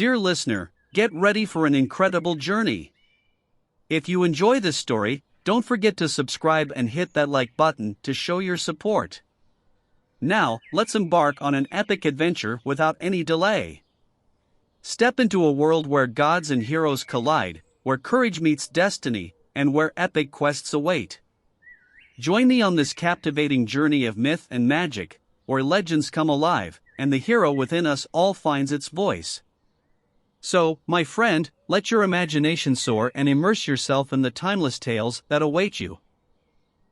Dear listener, get ready for an incredible journey. If you enjoy this story, don't forget to subscribe and hit that like button to show your support. Now, let's embark on an epic adventure without any delay. Step into a world where gods and heroes collide, where courage meets destiny, and where epic quests await. Join me on this captivating journey of myth and magic, where legends come alive, and the hero within us all finds its voice. So, my friend, let your imagination soar and immerse yourself in the timeless tales that await you.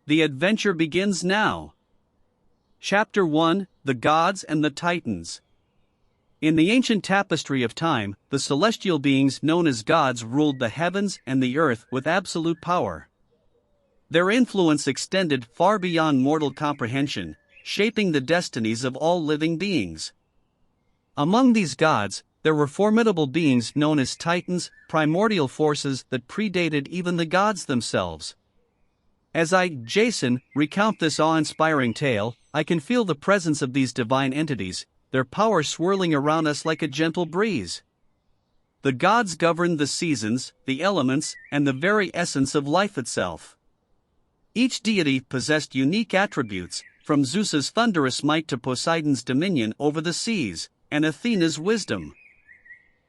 The adventure begins now. Chapter 1: The Gods and the Titans. In the ancient tapestry of time, the celestial beings known as gods ruled the heavens and the earth with absolute power. Their influence extended far beyond mortal comprehension, shaping the destinies of all living beings. Among these gods, there were formidable beings known as titans, primordial forces that predated even the gods themselves. As I, Jason, recount this awe-inspiring tale, I can feel the presence of these divine entities, their power swirling around us like a gentle breeze. The gods governed the seasons, the elements, and the very essence of life itself. Each deity possessed unique attributes, from Zeus's thunderous might to Poseidon's dominion over the seas, and Athena's wisdom.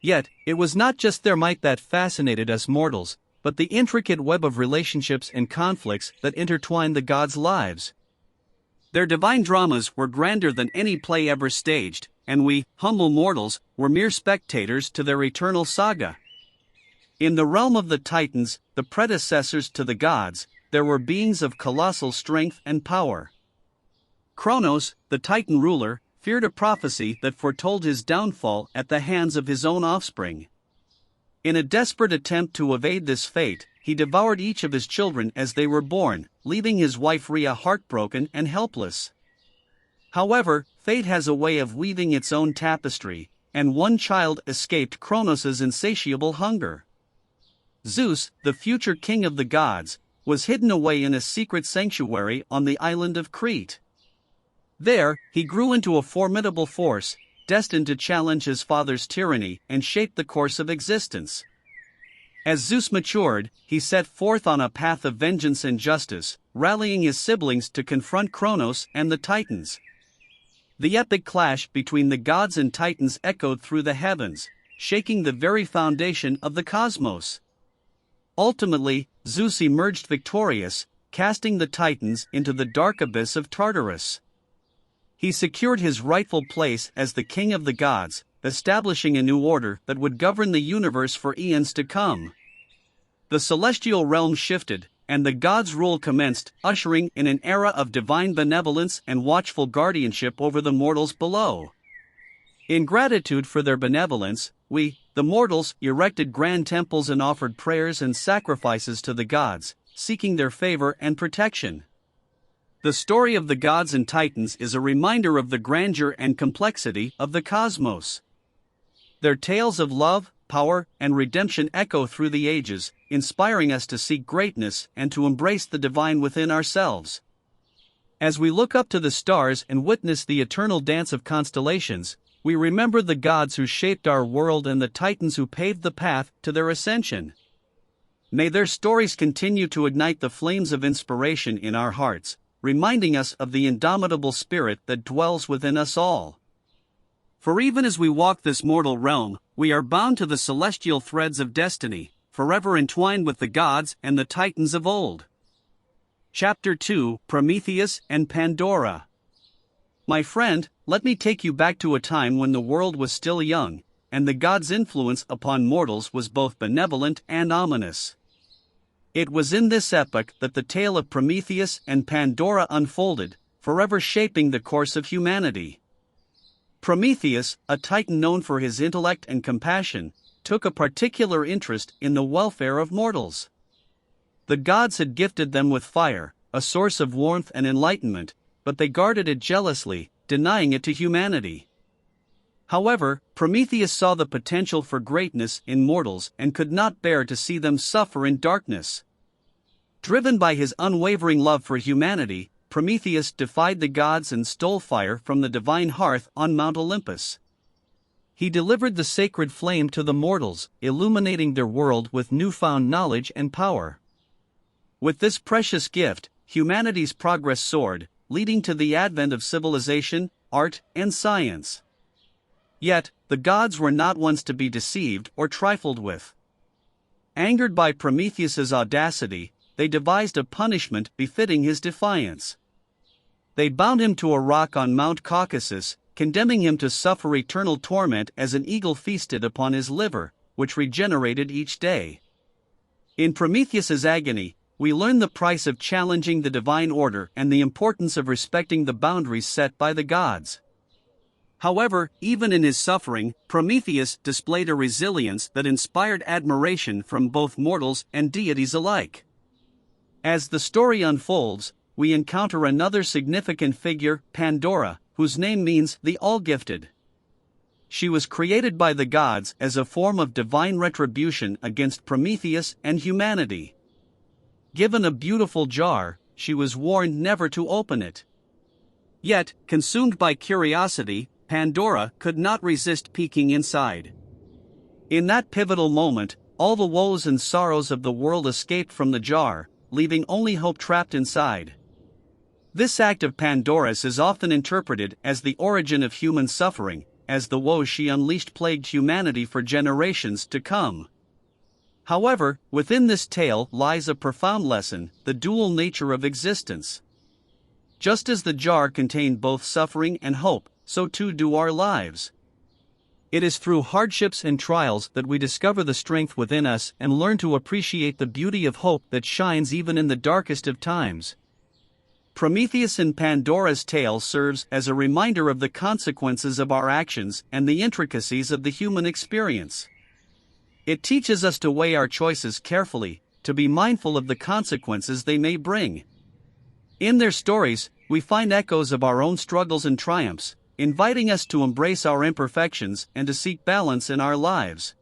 Yet, it was not just their might that fascinated us mortals, but the intricate web of relationships and conflicts that intertwined the gods' lives. Their divine dramas were grander than any play ever staged, and we, humble mortals, were mere spectators to their eternal saga. In the realm of the Titans, the predecessors to the gods, there were beings of colossal strength and power. Kronos, the Titan ruler, feared a prophecy that foretold his downfall at the hands of his own offspring. In a desperate attempt to evade this fate, he devoured each of his children as they were born, leaving his wife Rhea heartbroken and helpless. However, fate has a way of weaving its own tapestry, and one child escaped Kronos' insatiable hunger. Zeus, the future king of the gods, was hidden away in a secret sanctuary on the island of Crete. There, he grew into a formidable force, destined to challenge his father's tyranny and shape the course of existence. As Zeus matured, he set forth on a path of vengeance and justice, rallying his siblings to confront Kronos and the Titans. The epic clash between the gods and Titans echoed through the heavens, shaking the very foundation of the cosmos. Ultimately, Zeus emerged victorious, casting the Titans into the dark abyss of Tartarus. He secured his rightful place as the king of the gods, establishing a new order that would govern the universe for eons to come. The celestial realm shifted, and the gods' rule commenced, ushering in an era of divine benevolence and watchful guardianship over the mortals below. In gratitude for their benevolence, we, the mortals, erected grand temples and offered prayers and sacrifices to the gods, seeking their favor and protection. The story of the gods and titans is a reminder of the grandeur and complexity of the cosmos. Their tales of love, power, and redemption echo through the ages, inspiring us to seek greatness and to embrace the divine within ourselves. As we look up to the stars and witness the eternal dance of constellations, we remember the gods who shaped our world and the titans who paved the path to their ascension. May their stories continue to ignite the flames of inspiration in our hearts, reminding us of the indomitable spirit that dwells within us all. For even as we walk this mortal realm, we are bound to the celestial threads of destiny, forever entwined with the gods and the titans of old. Chapter 2: Prometheus and Pandora. My friend, let me take you back to a time when the world was still young, and the gods' influence upon mortals was both benevolent and ominous. It was in this epoch that the tale of Prometheus and Pandora unfolded, forever shaping the course of humanity. Prometheus, a titan known for his intellect and compassion, took a particular interest in the welfare of mortals. The gods had gifted them with fire, a source of warmth and enlightenment, but they guarded it jealously, denying it to humanity. However, Prometheus saw the potential for greatness in mortals and could not bear to see them suffer in darkness. Driven by his unwavering love for humanity, Prometheus defied the gods and stole fire from the divine hearth on Mount Olympus. He delivered the sacred flame to the mortals, illuminating their world with newfound knowledge and power. With this precious gift, humanity's progress soared, leading to the advent of civilization, art, and science. Yet, the gods were not ones to be deceived or trifled with. Angered by Prometheus's audacity, they devised a punishment befitting his defiance. They bound him to a rock on Mount Caucasus, condemning him to suffer eternal torment as an eagle feasted upon his liver, which regenerated each day. In Prometheus's agony, we learn the price of challenging the divine order and the importance of respecting the boundaries set by the gods. However, even in his suffering, Prometheus displayed a resilience that inspired admiration from both mortals and deities alike. As the story unfolds, we encounter another significant figure, Pandora, whose name means the all-gifted. She was created by the gods as a form of divine retribution against Prometheus and humanity. Given a beautiful jar, she was warned never to open it. Yet, consumed by curiosity, Pandora could not resist peeking inside. In that pivotal moment, all the woes and sorrows of the world escaped from the jar, leaving only hope trapped inside. This act of Pandora's is often interpreted as the origin of human suffering, as the woes she unleashed plagued humanity for generations to come. However, within this tale lies a profound lesson: the dual nature of existence. Just as the jar contained both suffering and hope, so too do our lives. It is through hardships and trials that we discover the strength within us and learn to appreciate the beauty of hope that shines even in the darkest of times. Prometheus and Pandora's tale serves as a reminder of the consequences of our actions and the intricacies of the human experience. It teaches us to weigh our choices carefully, to be mindful of the consequences they may bring. In their stories, we find echoes of our own struggles and triumphs, inviting us to embrace our imperfections and to seek balance in our lives.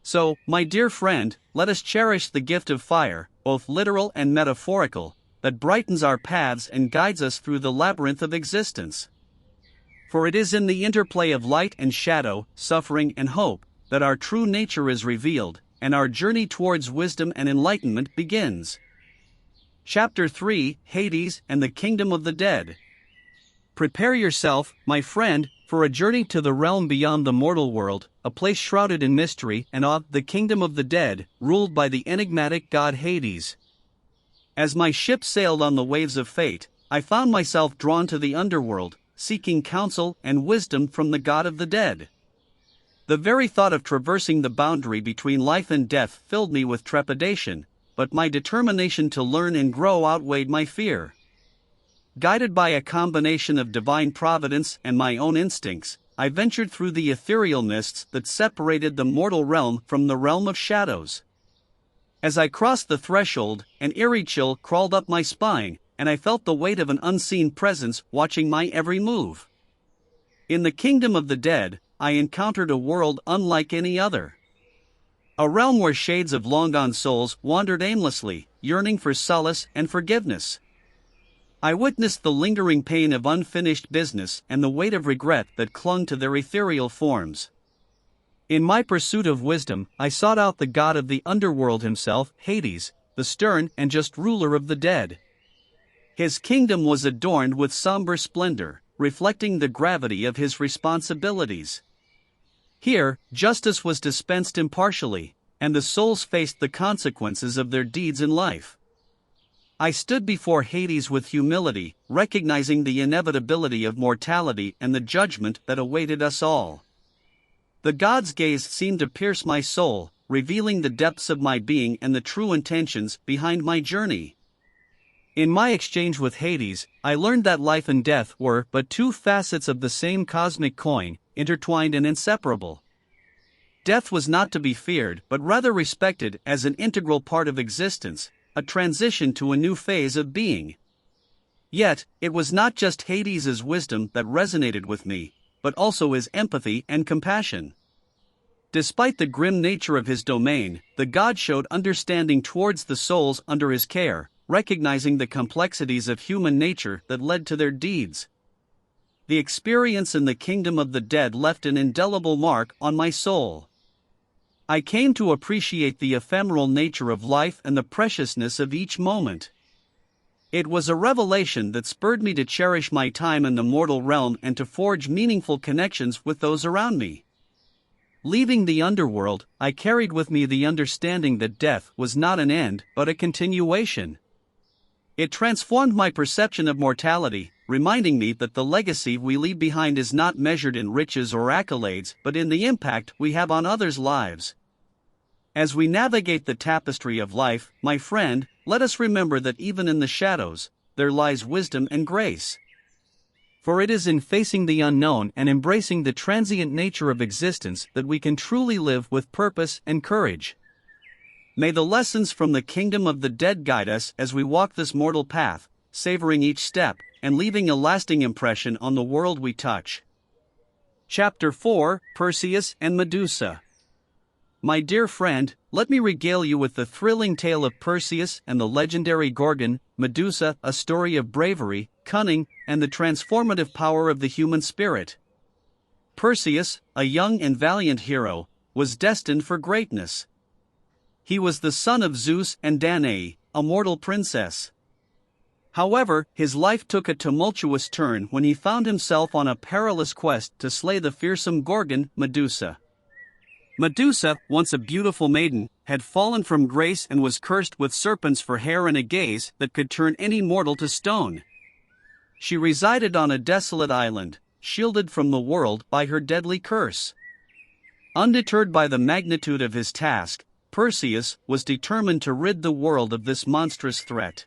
So, my dear friend, let us cherish the gift of fire, both literal and metaphorical, that brightens our paths and guides us through the labyrinth of existence. For it is in the interplay of light and shadow, suffering and hope, that our true nature is revealed, and our journey towards wisdom and enlightenment begins. Chapter 3: Hades and the Kingdom of the Dead. Prepare yourself, my friend, for a journey to the realm beyond the mortal world, a place shrouded in mystery and awe, the Kingdom of the Dead, ruled by the enigmatic god Hades. As my ship sailed on the waves of fate, I found myself drawn to the underworld, seeking counsel and wisdom from the god of the dead. The very thought of traversing the boundary between life and death filled me with trepidation, but my determination to learn and grow outweighed my fear. Guided by a combination of divine providence and my own instincts, I ventured through the ethereal mists that separated the mortal realm from the realm of shadows. As I crossed the threshold, an eerie chill crawled up my spine, and I felt the weight of an unseen presence watching my every move. In the kingdom of the dead, I encountered a world unlike any other. A realm where shades of long-gone souls wandered aimlessly, yearning for solace and forgiveness. I witnessed the lingering pain of unfinished business and the weight of regret that clung to their ethereal forms. In my pursuit of wisdom, I sought out the god of the underworld himself, Hades, the stern and just ruler of the dead. His kingdom was adorned with somber splendor, reflecting the gravity of his responsibilities. Here, justice was dispensed impartially, and the souls faced the consequences of their deeds in life. I stood before Hades with humility, recognizing the inevitability of mortality and the judgment that awaited us all. The god's gaze seemed to pierce my soul, revealing the depths of my being and the true intentions behind my journey. In my exchange with Hades, I learned that life and death were but two facets of the same cosmic coin, intertwined and inseparable. Death was not to be feared but rather respected as an integral part of existence, a transition to a new phase of being. Yet, it was not just Hades' wisdom that resonated with me, but also his empathy and compassion. Despite the grim nature of his domain, the god showed understanding towards the souls under his care, recognizing the complexities of human nature that led to their deeds. the experience in the kingdom of the dead left an indelible mark on my soul. I came to appreciate the ephemeral nature of life and the preciousness of each moment. It was a revelation that spurred me to cherish my time in the mortal realm and to forge meaningful connections with those around me. Leaving the underworld, I carried with me the understanding that death was not an end but a continuation. It transformed my perception of mortality, reminding me that the legacy we leave behind is not measured in riches or accolades but in the impact we have on others' lives. As we navigate the tapestry of life, my friend, let us remember that even in the shadows, there lies wisdom and grace. For it is in facing the unknown and embracing the transient nature of existence that we can truly live with purpose and courage. May the lessons from the kingdom of the dead guide us as we walk this mortal path, savoring each step and leaving a lasting impression on the world we touch. Chapter 4: Perseus and Medusa. My dear friend, let me regale you with the thrilling tale of Perseus and the legendary Gorgon, Medusa, a story of bravery, cunning, and the transformative power of the human spirit. Perseus, a young and valiant hero, was destined for greatness. He was the son of Zeus and Danae, a mortal princess. However, his life took a tumultuous turn when he found himself on a perilous quest to slay the fearsome Gorgon, Medusa. Medusa, once a beautiful maiden, had fallen from grace and was cursed with serpents for hair and a gaze that could turn any mortal to stone. She resided on a desolate island, shielded from the world by her deadly curse. Undeterred by the magnitude of his task, Perseus was determined to rid the world of this monstrous threat.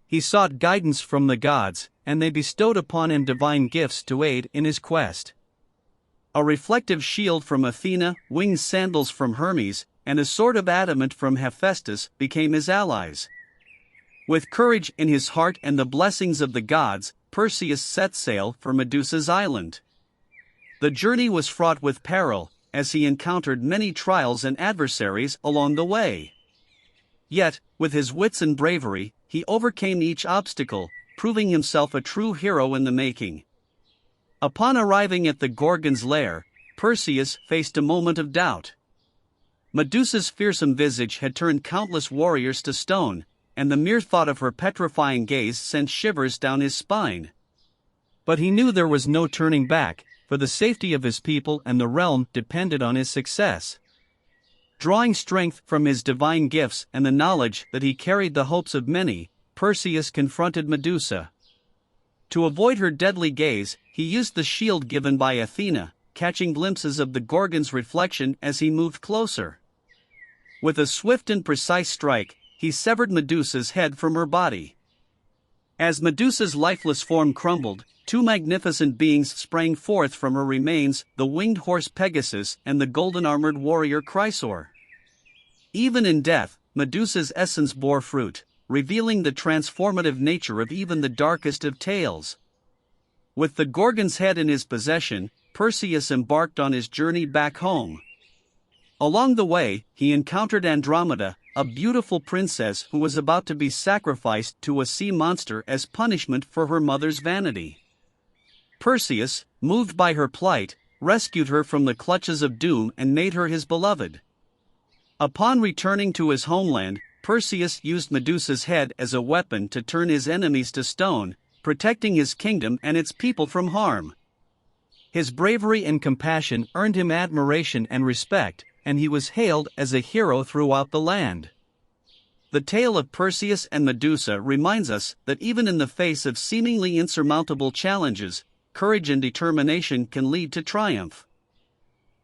He sought guidance from the gods, and they bestowed upon him divine gifts to aid in his quest. A reflective shield from Athena, winged sandals from Hermes, and a sword of adamant from Hephaestus became his allies. With courage in his heart and the blessings of the gods, Perseus set sail for Medusa's island. The journey was fraught with peril, as he encountered many trials and adversaries along the way. Yet, with his wits and bravery, he overcame each obstacle, proving himself a true hero in the making. Upon arriving at the Gorgon's lair, Perseus faced a moment of doubt. Medusa's fearsome visage had turned countless warriors to stone, and the mere thought of her petrifying gaze sent shivers down his spine. But he knew there was no turning back, for the safety of his people and the realm depended on his success. Drawing strength from his divine gifts and the knowledge that he carried the hopes of many, Perseus confronted Medusa. To avoid her deadly gaze, he used the shield given by Athena, catching glimpses of the Gorgon's reflection as he moved closer. With a swift and precise strike, he severed Medusa's head from her body. As Medusa's lifeless form crumbled, two magnificent beings sprang forth from her remains, the winged horse Pegasus and the golden-armored warrior Chrysaor. Even in death, Medusa's essence bore fruit, revealing the transformative nature of even the darkest of tales. With the Gorgon's head in his possession, Perseus embarked on his journey back home. Along the way, he encountered Andromeda, a beautiful princess who was about to be sacrificed to a sea monster as punishment for her mother's vanity. Perseus, moved by her plight, rescued her from the clutches of doom and made her his beloved. Upon returning to his homeland, Perseus used Medusa's head as a weapon to turn his enemies to stone, protecting his kingdom and its people from harm. His bravery and compassion earned him admiration and respect, and he was hailed as a hero throughout the land. The tale of Perseus and Medusa reminds us that even in the face of seemingly insurmountable challenges, courage and determination can lead to triumph.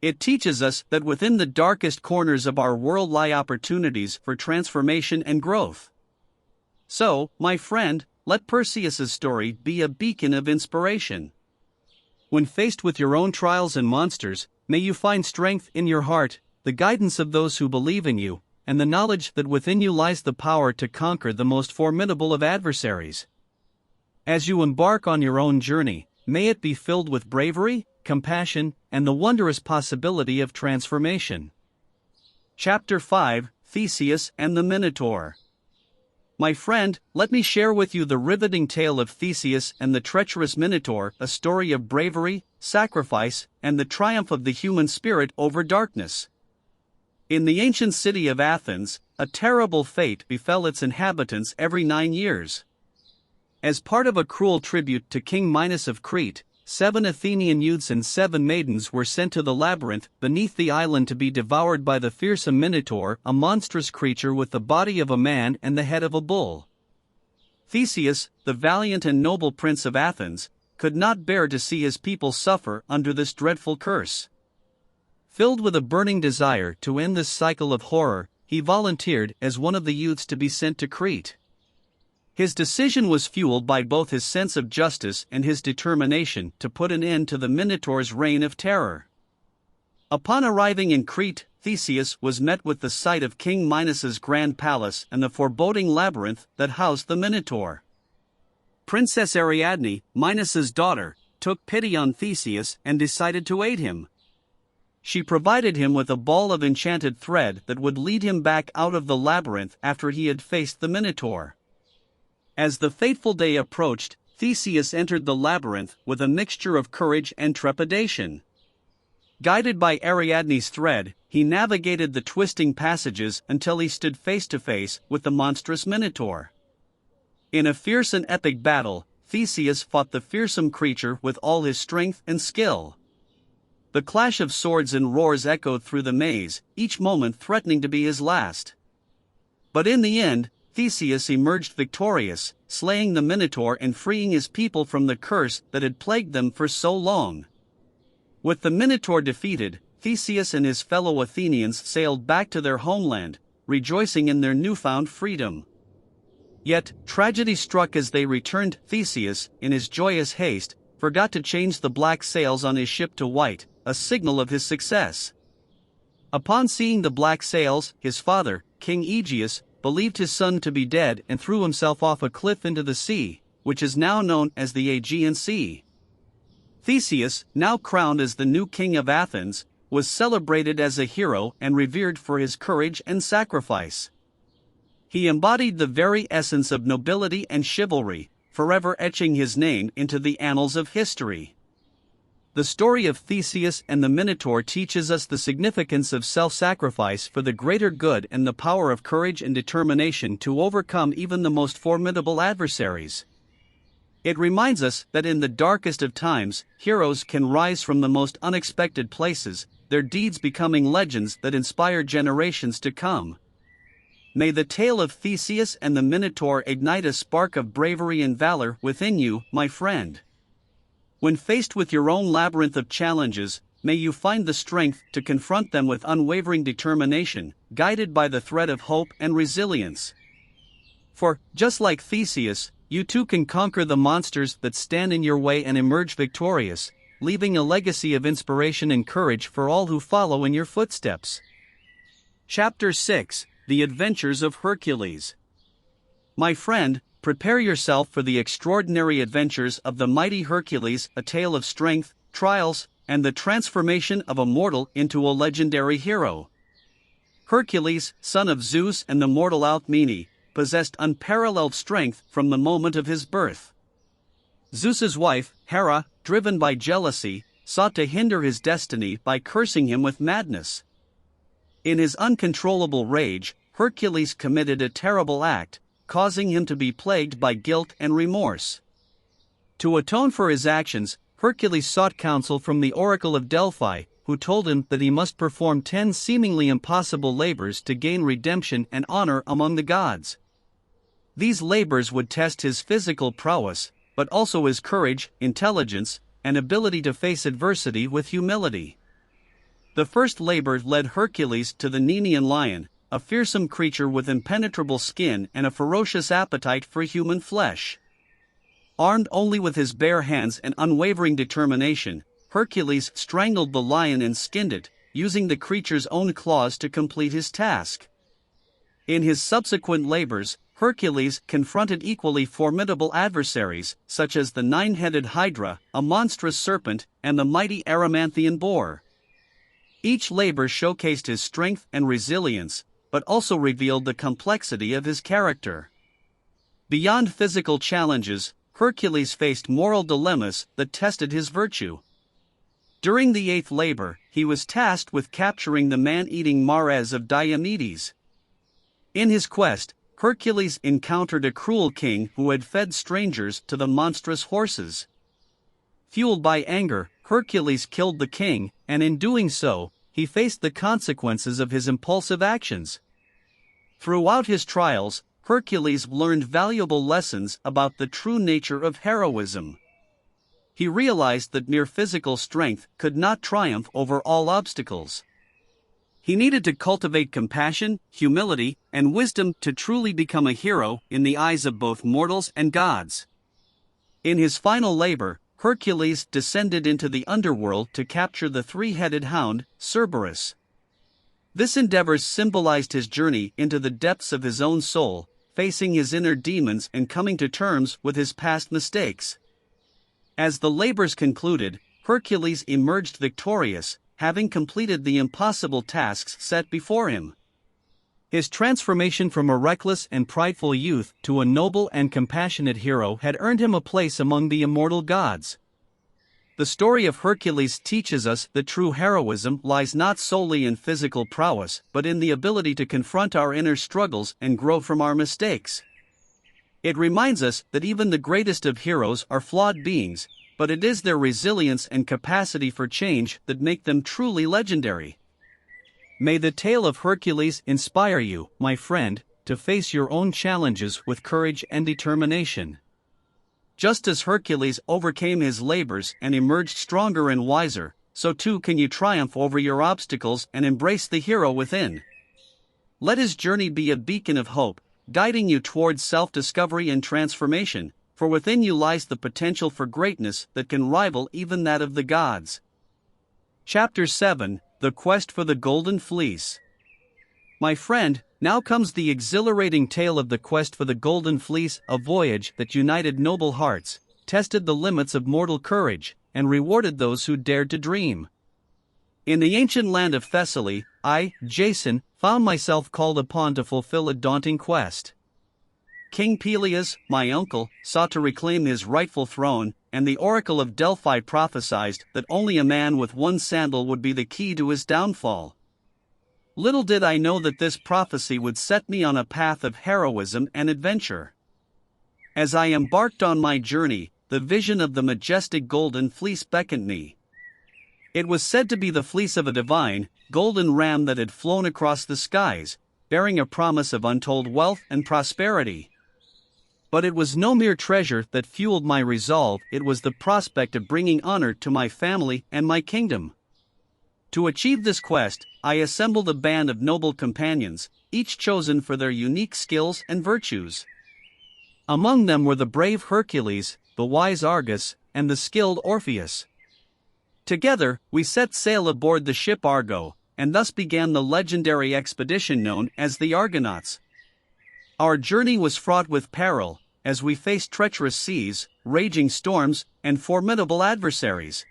It teaches us that within the darkest corners of our world lie opportunities for transformation and growth. So, my friend, let Perseus's story be a beacon of inspiration. When faced with your own trials and monsters, may you find strength in your heart, the guidance of those who believe in you, and the knowledge that within you lies the power to conquer the most formidable of adversaries. As you embark on your own journey, may it be filled with bravery, compassion, and the wondrous possibility of transformation. Chapter 5: Theseus and the Minotaur. My friend, let me share with you the riveting tale of Theseus and the treacherous Minotaur, a story of bravery, sacrifice, and the triumph of the human spirit over darkness. In the ancient city of Athens, a terrible fate befell its inhabitants every 9 years. As part of a cruel tribute to King Minos of Crete, 7 Athenian youths and 7 maidens were sent to the labyrinth beneath the island to be devoured by the fearsome Minotaur, a monstrous creature with the body of a man and the head of a bull. Theseus, the valiant and noble prince of Athens, could not bear to see his people suffer under this dreadful curse. Filled with a burning desire to end this cycle of horror, he volunteered as one of the youths to be sent to Crete. His decision was fueled by both his sense of justice and his determination to put an end to the Minotaur's reign of terror. Upon arriving in Crete, Theseus was met with the sight of King Minos's grand palace and the foreboding labyrinth that housed the Minotaur. Princess Ariadne, Minos's daughter, took pity on Theseus and decided to aid him. She provided him with a ball of enchanted thread that would lead him back out of the labyrinth after he had faced the Minotaur. As the fateful day approached, Theseus entered the labyrinth with a mixture of courage and trepidation. Guided by Ariadne's thread, he navigated the twisting passages until he stood face to face with the monstrous Minotaur. In a fierce and epic battle, Theseus fought the fearsome creature with all his strength and skill. The clash of swords and roars echoed through the maze, each moment threatening to be his last. But in the end, Theseus emerged victorious, slaying the Minotaur and freeing his people from the curse that had plagued them for so long. With the Minotaur defeated, Theseus and his fellow Athenians sailed back to their homeland, rejoicing in their newfound freedom. Yet, tragedy struck as they returned. Theseus, in his joyous haste, forgot to change the black sails on his ship to white, a signal of his success. Upon seeing the black sails, his father, King Aegeus, believed his son to be dead and threw himself off a cliff into the sea, which is now known as the Aegean Sea. Theseus, now crowned as the new king of Athens, was celebrated as a hero and revered for his courage and sacrifice. He embodied the very essence of nobility and chivalry, forever etching his name into the annals of history. The story of Theseus and the Minotaur teaches us the significance of self-sacrifice for the greater good and the power of courage and determination to overcome even the most formidable adversaries. It reminds us that in the darkest of times, heroes can rise from the most unexpected places, their deeds becoming legends that inspire generations to come. May the tale of Theseus and the Minotaur ignite a spark of bravery and valor within you, my friend. When faced with your own labyrinth of challenges, may you find the strength to confront them with unwavering determination, guided by the thread of hope and resilience. For, just like Theseus, you too can conquer the monsters that stand in your way and emerge victorious, leaving a legacy of inspiration and courage for all who follow in your footsteps. Chapter 6: The Adventures of Hercules. My friend, prepare yourself for the extraordinary adventures of the mighty Hercules, a tale of strength, trials, and the transformation of a mortal into a legendary hero. Hercules, son of Zeus and the mortal Alcmene, possessed unparalleled strength from the moment of his birth. Zeus's wife, Hera, driven by jealousy, sought to hinder his destiny by cursing him with madness. In his uncontrollable rage, Hercules committed a terrible act, causing him to be plagued by guilt and remorse. To atone for his actions, Hercules sought counsel from the oracle of Delphi, who told him that he must perform 10 seemingly impossible labors to gain redemption and honor among the gods. These labors would test his physical prowess, but also his courage, intelligence, and ability to face adversity with humility. The first labor led Hercules to the Nemean lion, a fearsome creature with impenetrable skin and a ferocious appetite for human flesh. Armed only with his bare hands and unwavering determination, Hercules strangled the lion and skinned it, using the creature's own claws to complete his task. In his subsequent labors, Hercules confronted equally formidable adversaries, such as the 9-headed Hydra, a monstrous serpent, and the mighty Erymanthian boar. Each labor showcased his strength and resilience, but also revealed the complexity of his character. Beyond physical challenges, Hercules faced moral dilemmas that tested his virtue. During the eighth labor, he was tasked with capturing the man-eating mares of Diomedes. In his quest, Hercules encountered a cruel king who had fed strangers to the monstrous horses. Fueled by anger, Hercules killed the king, and in doing so, he faced the consequences of his impulsive actions. Throughout his trials, Hercules learned valuable lessons about the true nature of heroism. He realized that mere physical strength could not triumph over all obstacles. He needed to cultivate compassion, humility, and wisdom to truly become a hero in the eyes of both mortals and gods. In his final labor, Hercules descended into the underworld to capture the three-headed hound, Cerberus. This endeavor symbolized his journey into the depths of his own soul, facing his inner demons and coming to terms with his past mistakes. As the labors concluded, Hercules emerged victorious, having completed the impossible tasks set before him. His transformation from a reckless and prideful youth to a noble and compassionate hero had earned him a place among the immortal gods. The story of Hercules teaches us that true heroism lies not solely in physical prowess but in the ability to confront our inner struggles and grow from our mistakes. It reminds us that even the greatest of heroes are flawed beings, but it is their resilience and capacity for change that make them truly legendary. May the tale of Hercules inspire you, my friend, to face your own challenges with courage and determination. Just as Hercules overcame his labors and emerged stronger and wiser, so too can you triumph over your obstacles and embrace the hero within. Let his journey be a beacon of hope, guiding you towards self-discovery and transformation, for within you lies the potential for greatness that can rival even that of the gods. Chapter 7: The Quest for the Golden Fleece. My friend, now comes the exhilarating tale of the quest for the Golden Fleece, a voyage that united noble hearts, tested the limits of mortal courage, and rewarded those who dared to dream. In the ancient land of Thessaly, I, Jason, found myself called upon to fulfill a daunting quest. King Peleus, my uncle, sought to reclaim his rightful throne, and the oracle of Delphi prophesied that only a man with one sandal would be the key to his downfall. Little did I know that this prophecy would set me on a path of heroism and adventure. As I embarked on my journey, the vision of the majestic golden fleece beckoned me. It was said to be the fleece of a divine, golden ram that had flown across the skies, bearing a promise of untold wealth and prosperity. But it was no mere treasure that fueled my resolve, it was the prospect of bringing honor to my family and my kingdom. To achieve this quest, I assembled a band of noble companions, each chosen for their unique skills and virtues. Among them were the brave Hercules, the wise Argus, and the skilled Orpheus. Together, we set sail aboard the ship Argo, and thus began the legendary expedition known as the Argonauts. Our journey was fraught with peril, as we faced treacherous seas, raging storms, and formidable adversaries.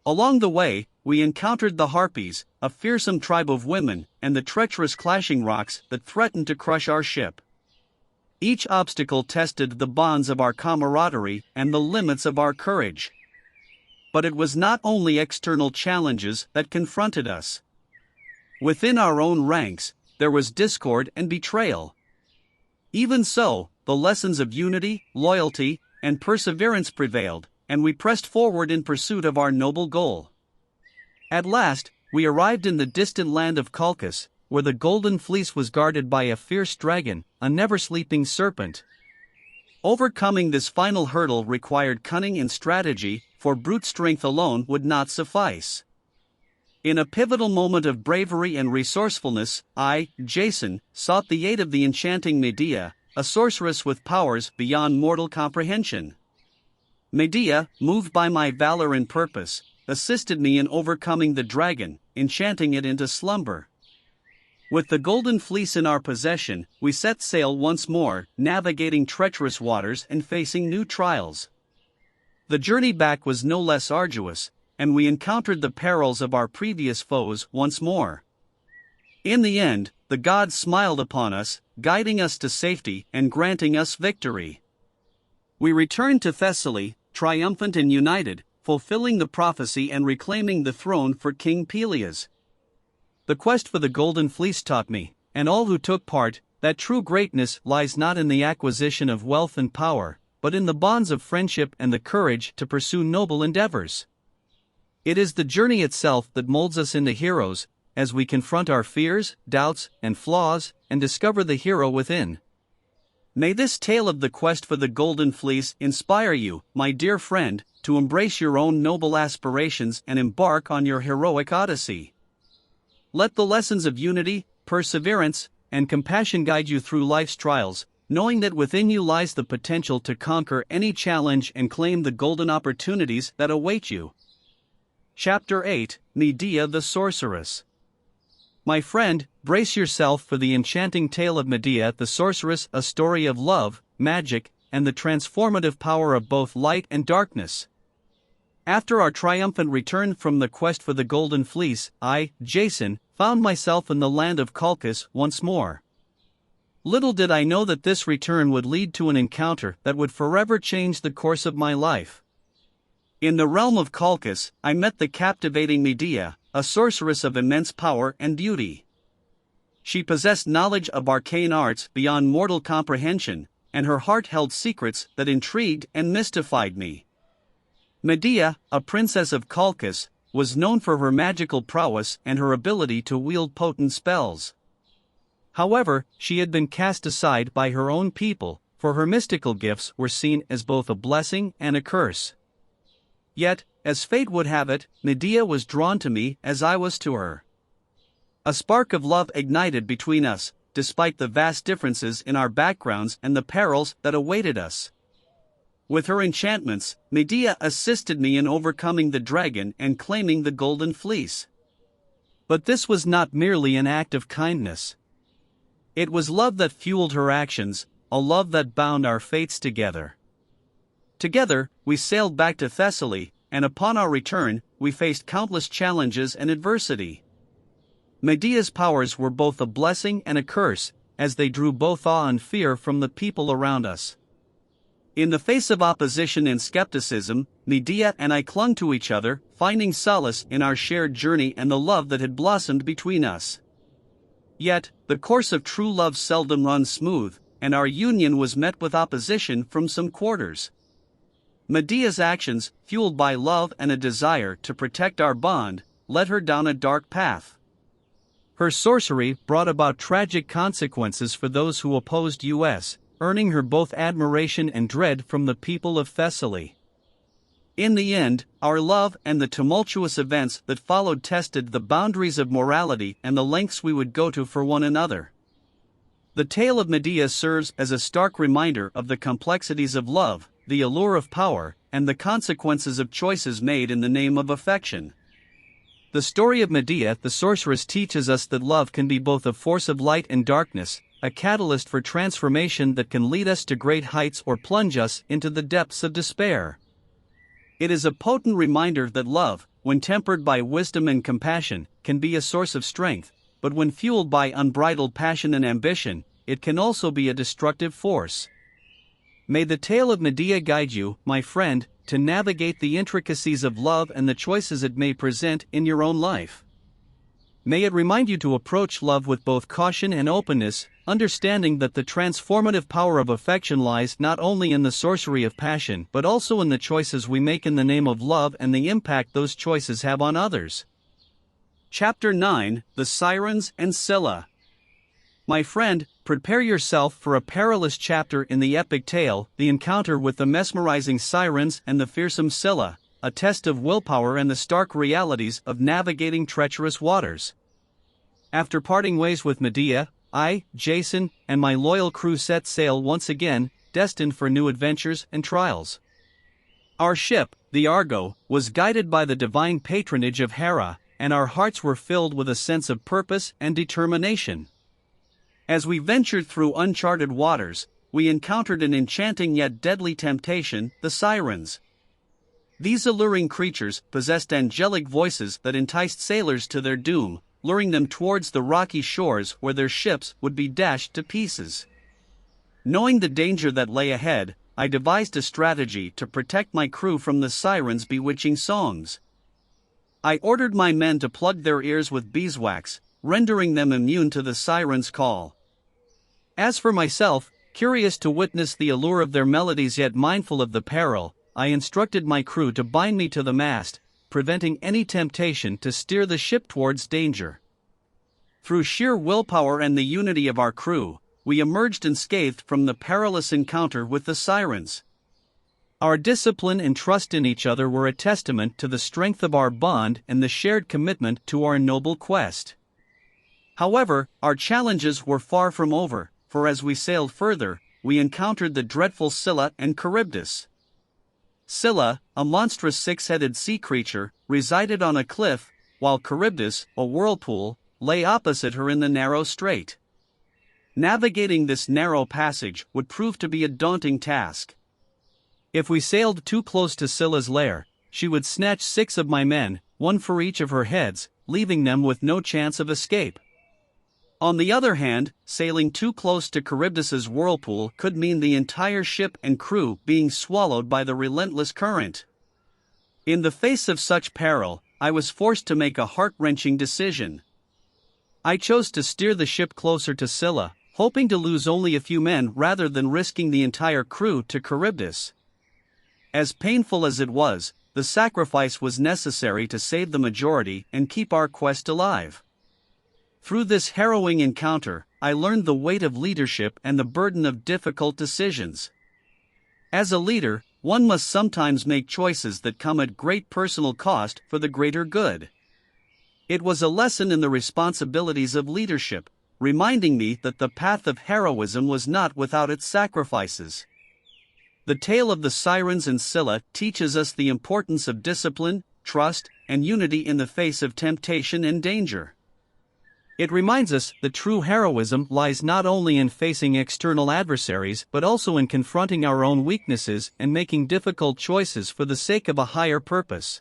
Along the way, we encountered the Harpies, a fearsome tribe of women, and the treacherous clashing rocks that threatened to crush our ship. Each obstacle tested the bonds of our camaraderie and the limits of our courage. But it was not only external challenges that confronted us. Within our own ranks, there was discord and betrayal. Even so, the lessons of unity, loyalty, and perseverance prevailed, and we pressed forward in pursuit of our noble goal. At last, we arrived in the distant land of Colchis, where the Golden Fleece was guarded by a fierce dragon, a never-sleeping serpent. Overcoming this final hurdle required cunning and strategy, for brute strength alone would not suffice. In a pivotal moment of bravery and resourcefulness, I, Jason, sought the aid of the enchanting Medea, a sorceress with powers beyond mortal comprehension. Medea, moved by my valor and purpose, assisted me in overcoming the dragon, enchanting it into slumber. With the Golden Fleece in our possession, we set sail once more, navigating treacherous waters and facing new trials. The journey back was no less arduous, and we encountered the perils of our previous foes once more. In the end, the gods smiled upon us, guiding us to safety and granting us victory. We returned to Thessaly, triumphant and united, fulfilling the prophecy and reclaiming the throne for King Peleus. The quest for the Golden Fleece taught me, and all who took part, that true greatness lies not in the acquisition of wealth and power, but in the bonds of friendship and the courage to pursue noble endeavors. It is the journey itself that molds us into heroes, as we confront our fears, doubts, and flaws, and discover the hero within. May this tale of the quest for the Golden Fleece inspire you, my dear friend, to embrace your own noble aspirations and embark on your heroic odyssey. Let the lessons of unity, perseverance, and compassion guide you through life's trials, knowing that within you lies the potential to conquer any challenge and claim the golden opportunities that await you. Chapter 8: Medea the Sorceress. My friend, brace yourself for the enchanting tale of Medea the Sorceress, a story of love, magic, and the transformative power of both light and darkness. After our triumphant return from the quest for the Golden Fleece, I, Jason, found myself in the land of Colchis once more. Little did I know that this return would lead to an encounter that would forever change the course of my life. In the realm of Colchis, I met the captivating Medea, a sorceress of immense power and beauty. She possessed knowledge of arcane arts beyond mortal comprehension, and her heart held secrets that intrigued and mystified me. Medea, a princess of Colchis, was known for her magical prowess and her ability to wield potent spells. However, she had been cast aside by her own people, for her mystical gifts were seen as both a blessing and a curse. Yet, as fate would have it, Medea was drawn to me as I was to her. A spark of love ignited between us, despite the vast differences in our backgrounds and the perils that awaited us. With her enchantments, Medea assisted me in overcoming the dragon and claiming the Golden Fleece. But this was not merely an act of kindness. It was love that fueled her actions, a love that bound our fates together. Together, we sailed back to Thessaly, and upon our return, we faced countless challenges and adversity. Medea's powers were both a blessing and a curse, as they drew both awe and fear from the people around us. In the face of opposition and skepticism, Medea and I clung to each other, finding solace in our shared journey and the love that had blossomed between us. Yet, the course of true love seldom runs smooth, and our union was met with opposition from some quarters. Medea's actions, fueled by love and a desire to protect our bond, led her down a dark path. Her sorcery brought about tragic consequences for those who opposed us, earning her both admiration and dread from the people of Thessaly. In the end, our love and the tumultuous events that followed tested the boundaries of morality and the lengths we would go to for one another. The tale of Medea serves as a stark reminder of the complexities of love, the allure of power, and the consequences of choices made in the name of affection. The story of Medea the Sorceress teaches us that love can be both a force of light and darkness, a catalyst for transformation that can lead us to great heights or plunge us into the depths of despair. It is a potent reminder that love, when tempered by wisdom and compassion, can be a source of strength, but when fueled by unbridled passion and ambition, it can also be a destructive force. May the tale of Medea guide you, my friend, to navigate the intricacies of love and the choices it may present in your own life. May it remind you to approach love with both caution and openness, understanding that the transformative power of affection lies not only in the sorcery of passion but also in the choices we make in the name of love and the impact those choices have on others. Chapter 9: The Sirens and Scylla. My friend, prepare yourself for a perilous chapter in the epic tale, the encounter with the mesmerizing sirens and the fearsome Scylla, a test of willpower and the stark realities of navigating treacherous waters. After parting ways with Medea, I, Jason, and my loyal crew set sail once again, destined for new adventures and trials. Our ship, the Argo, was guided by the divine patronage of Hera, and our hearts were filled with a sense of purpose and determination. As we ventured through uncharted waters, we encountered an enchanting yet deadly temptation, the sirens. These alluring creatures possessed angelic voices that enticed sailors to their doom, luring them towards the rocky shores where their ships would be dashed to pieces. Knowing the danger that lay ahead, I devised a strategy to protect my crew from the sirens' bewitching songs. I ordered my men to plug their ears with beeswax, rendering them immune to the sirens' call. As for myself, curious to witness the allure of their melodies yet mindful of the peril, I instructed my crew to bind me to the mast, preventing any temptation to steer the ship towards danger. Through sheer willpower and the unity of our crew, we emerged unscathed from the perilous encounter with the sirens. Our discipline and trust in each other were a testament to the strength of our bond and the shared commitment to our noble quest. However, our challenges were far from over, for as we sailed further, we encountered the dreadful Scylla and Charybdis. Scylla, a monstrous six-headed sea creature, resided on a cliff, while Charybdis, a whirlpool, lay opposite her in the narrow strait. Navigating this narrow passage would prove to be a daunting task. If we sailed too close to Scylla's lair, she would snatch 6 of my men, 1 for each of her heads, leaving them with no chance of escape. On the other hand, sailing too close to Charybdis's whirlpool could mean the entire ship and crew being swallowed by the relentless current. In the face of such peril, I was forced to make a heart-wrenching decision. I chose to steer the ship closer to Scylla, hoping to lose only a few men rather than risking the entire crew to Charybdis. As painful as it was, the sacrifice was necessary to save the majority and keep our quest alive. Through this harrowing encounter, I learned the weight of leadership and the burden of difficult decisions. As a leader, one must sometimes make choices that come at great personal cost for the greater good. It was a lesson in the responsibilities of leadership, reminding me that the path of heroism was not without its sacrifices. The tale of the sirens and Scylla teaches us the importance of discipline, trust, and unity in the face of temptation and danger. It reminds us that true heroism lies not only in facing external adversaries but also in confronting our own weaknesses and making difficult choices for the sake of a higher purpose.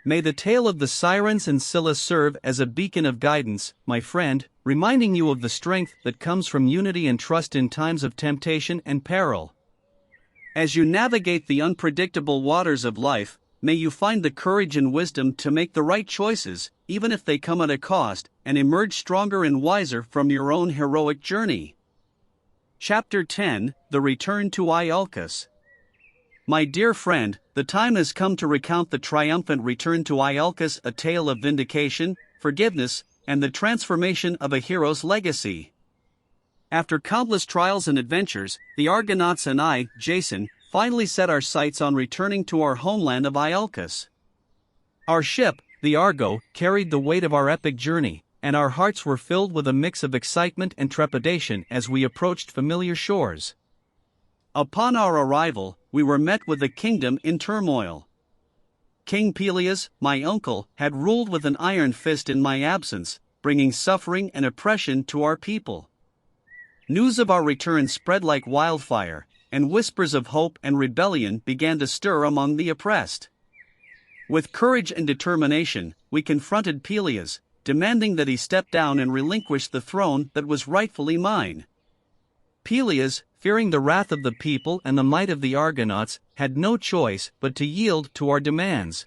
May the tale of the sirens and Scylla serve as a beacon of guidance, my friend, reminding you of the strength that comes from unity and trust in times of temptation and peril. As you navigate the unpredictable waters of life, may you find the courage and wisdom to make the right choices, even if they come at a cost, and emerge stronger and wiser from your own heroic journey. Chapter 10: The Return to Iolcus. My dear friend, the time has come to recount the triumphant return to Iolcus, a tale of vindication, forgiveness, and the transformation of a hero's legacy. After countless trials and adventures, the Argonauts and I, Jason, finally set our sights on returning to our homeland of Iolcus. Our ship, the Argo, carried the weight of our epic journey, and our hearts were filled with a mix of excitement and trepidation as we approached familiar shores. Upon our arrival, we were met with a kingdom in turmoil. King Peleus, my uncle, had ruled with an iron fist in my absence, bringing suffering and oppression to our people. News of our return spread like wildfire, and whispers of hope and rebellion began to stir among the oppressed. With courage and determination, we confronted Peleus, demanding that he step down and relinquish the throne that was rightfully mine. Peleus, fearing the wrath of the people and the might of the Argonauts, had no choice but to yield to our demands.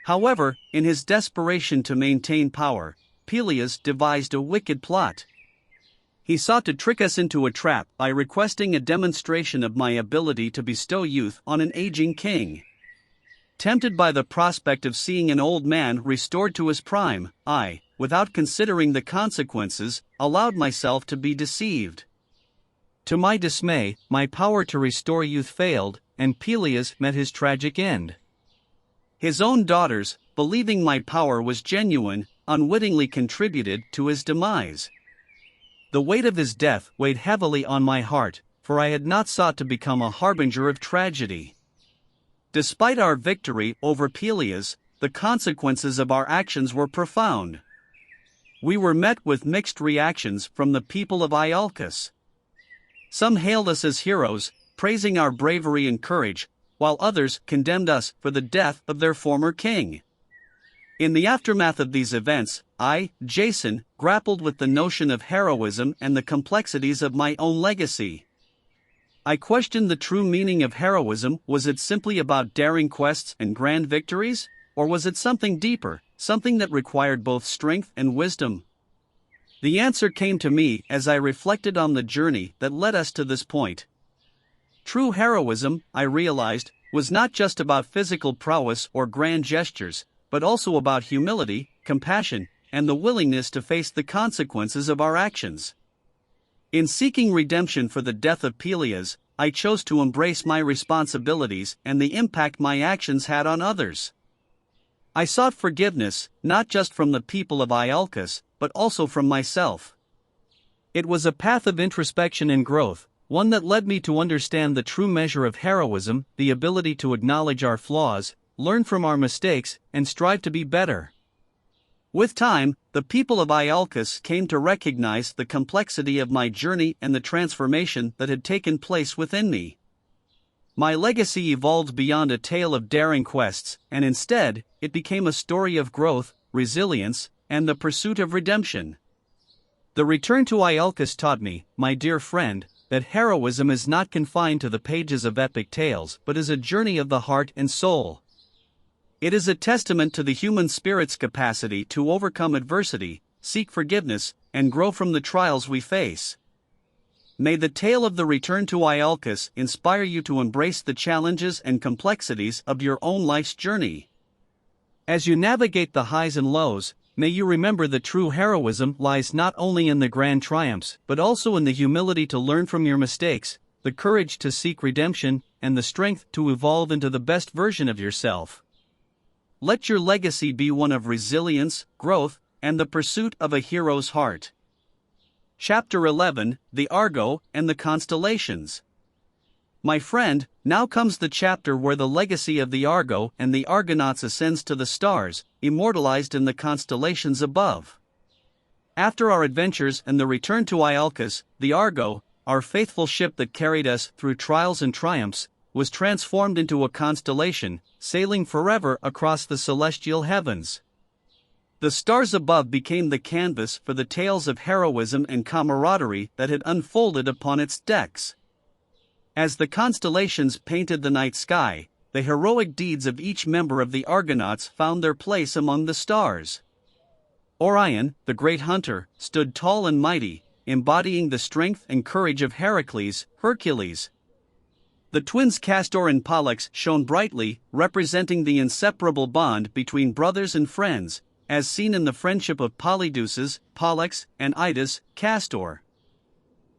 However, in his desperation to maintain power, Peleus devised a wicked plot. He sought to trick us into a trap by requesting a demonstration of my ability to bestow youth on an aging king. Tempted by the prospect of seeing an old man restored to his prime, I, without considering the consequences, allowed myself to be deceived. To my dismay, my power to restore youth failed, and Peleus met his tragic end. His own daughters, believing my power was genuine, unwittingly contributed to his demise. The weight of his death weighed heavily on my heart, for I had not sought to become a harbinger of tragedy. Despite our victory over Peleus, the consequences of our actions were profound. We were met with mixed reactions from the people of Iolcus. Some hailed us as heroes, praising our bravery and courage, while others condemned us for the death of their former king. In the aftermath of these events, I, Jason, grappled with the notion of heroism and the complexities of my own legacy. I questioned the true meaning of heroism. Was it simply about daring quests and grand victories? Or was it something deeper, something that required both strength and wisdom? The answer came to me as I reflected on the journey that led us to this point. True heroism, I realized, was not just about physical prowess or grand gestures, but also about humility, compassion, and the willingness to face the consequences of our actions. In seeking redemption for the death of Peleus, I chose to embrace my responsibilities and the impact my actions had on others. I sought forgiveness, not just from the people of Iolcus, but also from myself. It was a path of introspection and growth, one that led me to understand the true measure of heroism, the ability to acknowledge our flaws, learn from our mistakes, and strive to be better. With time, the people of Iolcus came to recognize the complexity of my journey and the transformation that had taken place within me. My legacy evolved beyond a tale of daring quests, and instead, it became a story of growth, resilience, and the pursuit of redemption. The return to Iolcus taught me, my dear friend, that heroism is not confined to the pages of epic tales but is a journey of the heart and soul. It is a testament to the human spirit's capacity to overcome adversity, seek forgiveness, and grow from the trials we face. May the tale of the return to Iolcus inspire you to embrace the challenges and complexities of your own life's journey. As you navigate the highs and lows, may you remember that true heroism lies not only in the grand triumphs but also in the humility to learn from your mistakes, the courage to seek redemption, and the strength to evolve into the best version of yourself. Let your legacy be one of resilience, growth, and the pursuit of a hero's heart. Chapter 11, The Argo and the Constellations. My friend, now comes the chapter where the legacy of the Argo and the Argonauts ascends to the stars, immortalized in the constellations above. After our adventures and the return to Iolcus, the Argo, our faithful ship that carried us through trials and triumphs, was transformed into a constellation, sailing forever across the celestial heavens. The stars above became the canvas for the tales of heroism and camaraderie that had unfolded upon its decks. As the constellations painted the night sky, the heroic deeds of each member of the Argonauts found their place among the stars. Orion, the great hunter, stood tall and mighty, embodying the strength and courage of Hercules. The twins Castor and Pollux shone brightly, representing the inseparable bond between brothers and friends, as seen in the friendship of Polydeuces, Pollux, and Idas, Castor.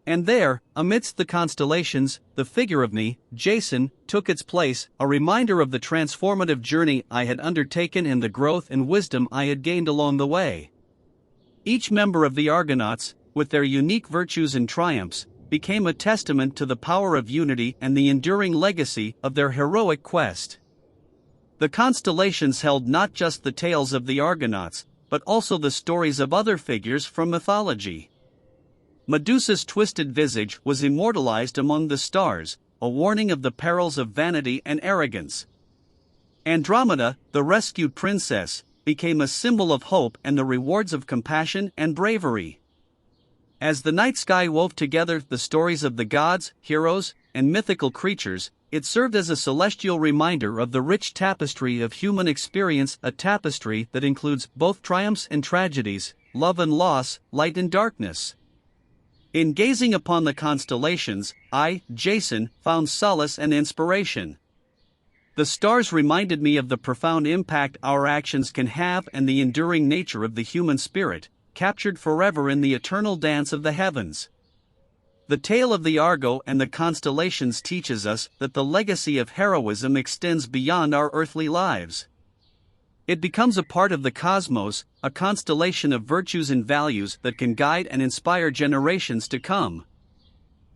And there, amidst the constellations, the figure of me, Jason, took its place, a reminder of the transformative journey I had undertaken and the growth and wisdom I had gained along the way. Each member of the Argonauts, with their unique virtues and triumphs, became a testament to the power of unity and the enduring legacy of their heroic quest. The constellations held not just the tales of the Argonauts, but also the stories of other figures from mythology. Medusa's twisted visage was immortalized among the stars, a warning of the perils of vanity and arrogance. Andromeda, the rescued princess, became a symbol of hope and the rewards of compassion and bravery. As the night sky wove together the stories of the gods, heroes, and mythical creatures, it served as a celestial reminder of the rich tapestry of human experience, a tapestry that includes both triumphs and tragedies, love and loss, light and darkness. In gazing upon the constellations, I, Jason, found solace and inspiration. The stars reminded me of the profound impact our actions can have and the enduring nature of the human spirit, captured forever in the eternal dance of the heavens. The tale of the Argo and the constellations teaches us that the legacy of heroism extends beyond our earthly lives. It becomes a part of the cosmos, a constellation of virtues and values that can guide and inspire generations to come.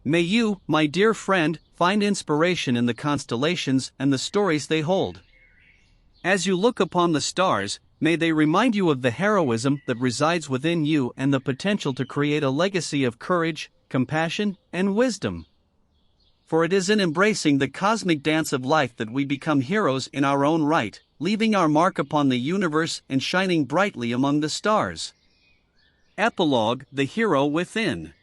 May you, my dear friend, find inspiration in the constellations and the stories they hold. As you look upon the stars, may they remind you of the heroism that resides within you and the potential to create a legacy of courage, compassion, and wisdom. for it is in embracing the cosmic dance of life that we become heroes in our own right, leaving our mark upon the universe and shining brightly among the stars. Epilogue: The Hero Within.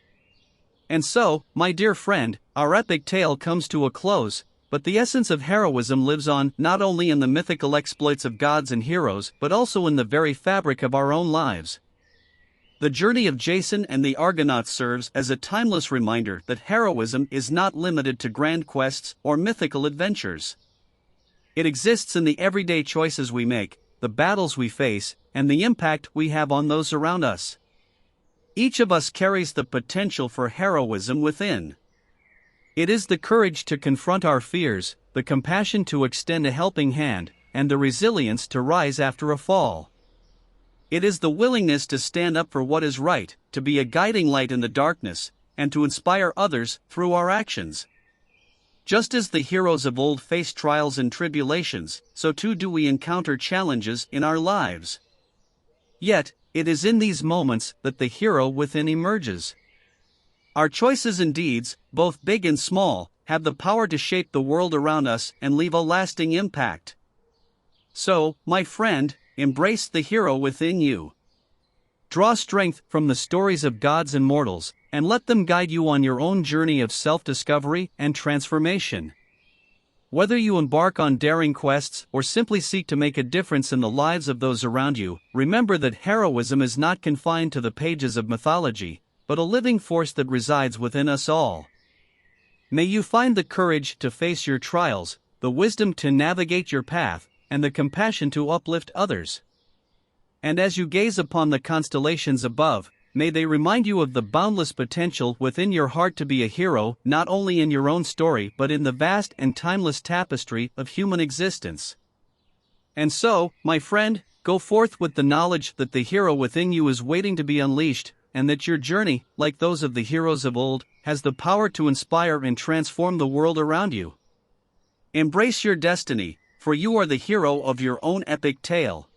And so, my dear friend, our epic tale comes to a close, but the essence of heroism lives on not only in the mythical exploits of gods and heroes but also in the very fabric of our own lives. The journey of Jason and the Argonauts serves as a timeless reminder that heroism is not limited to grand quests or mythical adventures. It exists in the everyday choices we make, the battles we face, and the impact we have on those around us. Each of us carries the potential for heroism within. It is the courage to confront our fears, the compassion to extend a helping hand, and the resilience to rise after a fall. It is the willingness to stand up for what is right, to be a guiding light in the darkness, and to inspire others through our actions. Just as the heroes of old faced trials and tribulations, so too do we encounter challenges in our lives. Yet, it is in these moments that the hero within emerges. Our choices and deeds, both big and small, have the power to shape the world around us and leave a lasting impact. So, my friend, embrace the hero within you. Draw strength from the stories of gods and mortals, and let them guide you on your own journey of self-discovery and transformation. Whether you embark on daring quests or simply seek to make a difference in the lives of those around you, remember that heroism is not confined to the pages of mythology, but a living force that resides within us all. May you find the courage to face your trials, the wisdom to navigate your path, and the compassion to uplift others. And as you gaze upon the constellations above, may they remind you of the boundless potential within your heart to be a hero, not only in your own story but in the vast and timeless tapestry of human existence. And so, my friend, go forth with the knowledge that the hero within you is waiting to be unleashed, and that your journey, like those of the heroes of old, has the power to inspire and transform the world around you. Embrace your destiny, for you are the hero of your own epic tale.